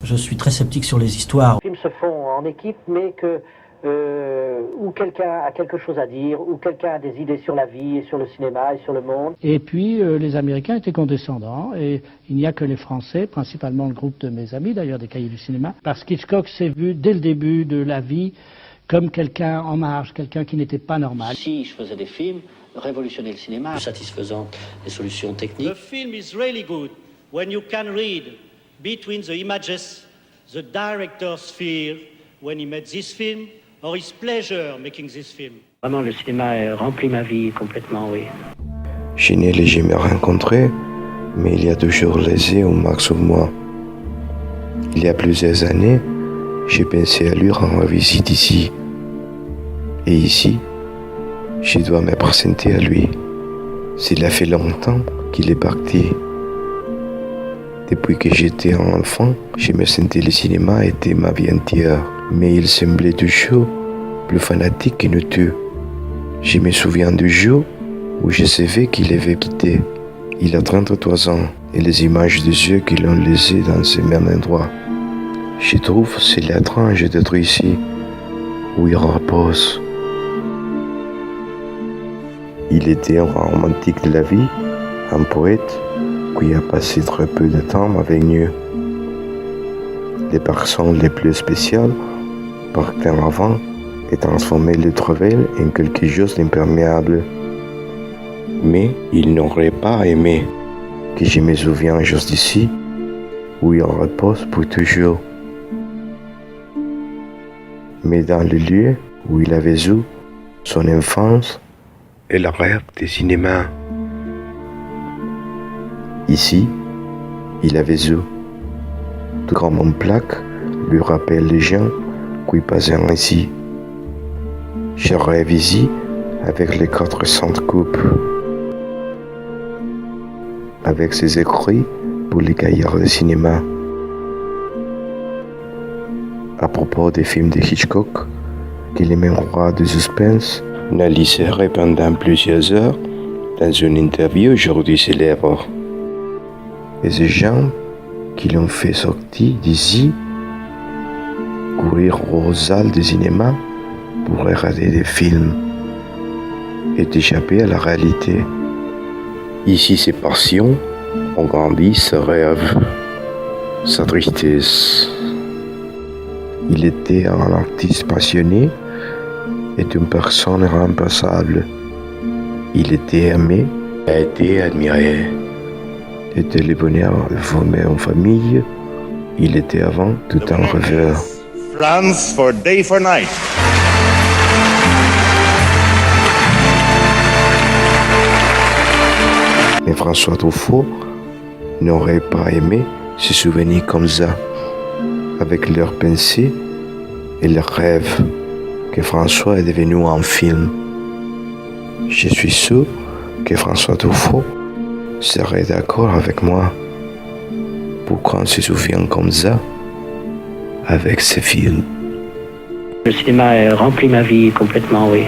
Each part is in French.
Je suis très sceptique sur les histoires. Les films se font en équipe, mais où quelqu'un a quelque chose à dire, où quelqu'un a des idées sur la vie et sur le cinéma et sur le monde. Et puis les Américains étaient condescendants et il n'y a que les Français, principalement le groupe de mes amis d'ailleurs des Cahiers du cinéma, parce qu'Hitchcock s'est vu dès le début de la vie comme quelqu'un en marge, quelqu'un qui n'était pas normal. Si je faisais des films, révolutionner le cinéma, satisfaisant les solutions techniques. The film is really good when you can read between the images the director's fear when he made this film or his pleasure making this film. Vraiment, le cinéma remplit ma vie complètement, oui. Je n'ai jamais rencontré, mais il y a toujours laissé un marque sur moi. Il y a plusieurs années, j'ai pensé à lui rendre visite ici. Et ici, je dois me présenter à lui. Cela fait longtemps qu'il est parti. Depuis que j'étais un enfant, je me sentais le cinéma était ma vie entière. Mais il semblait toujours plus fanatique que nous deux. Je me souviens du jour où je savais qu'il avait quitté. Il a 33 ans et les images des yeux qui l'ont laissé dans ce même endroit. Je trouve c'est étrange d'être ici, où il repose. Il était un romantique de la vie, un poète qui a passé très peu de temps avec nous. Les personnes les plus spéciales partent en avant et transformer le travail en quelque chose d'imperméable. Mais il n'aurait pas aimé que je me souvienne juste d'ici, où il repose pour toujours. Mais dans le lieu où il avait eu son enfance et le rêve du cinéma. Ici, il avait eu, tout comme une plaque lui rappelle les gens qui passaient ici. Je rêve ici avec les 400 coupes, avec ses écrits pour les cahiers de cinéma. À propos des films de Hitchcock, que les mêmes rois de suspense analyseraient pendant plusieurs heures dans une interview aujourd'hui célèbre. Et ces gens qui l'ont fait sortir d'ici, courir aux salles de cinéma pour regarder des films et échapper à la réalité. Ici, ses passions ont grandi, ses rêves, sa tristesse. Il était un artiste passionné et une personne irremplaçable. Il était aimé, a été admiré. Était le bonheur de former une famille. Il était avant tout un rêveur. France for day for night. Mais François Truffaut n'aurait pas aimé se souvenir comme ça, avec leurs pensées et leurs rêves, que François est devenu un film. Je suis sûr que François Truffaut serait d'accord avec moi pour qu'on se souvienne comme ça avec ces films. Le cinéma remplit ma vie complètement, oui.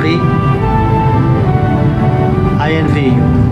Paris. I envy you.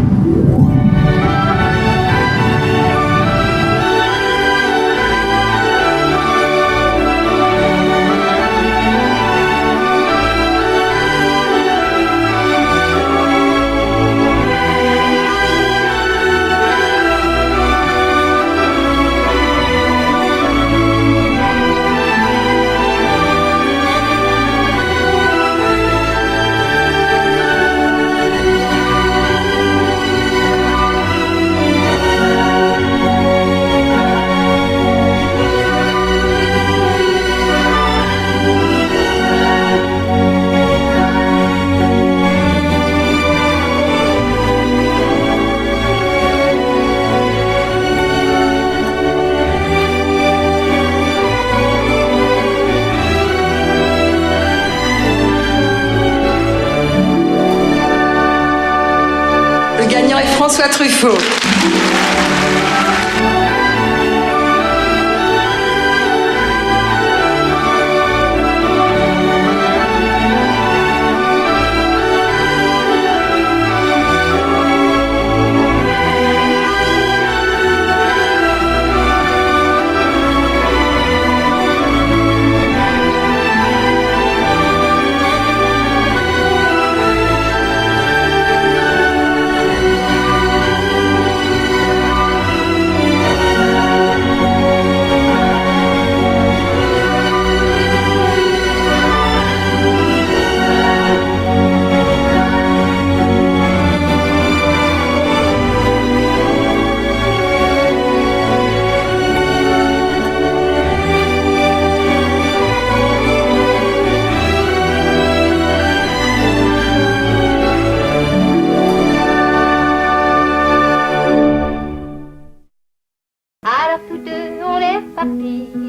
Le gagnant est François Truffaut.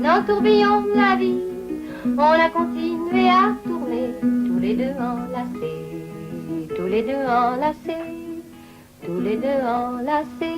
Dans le tourbillon de la vie, on a continué à tourner, tous les deux enlacés, tous les deux enlacés, tous les deux enlacés.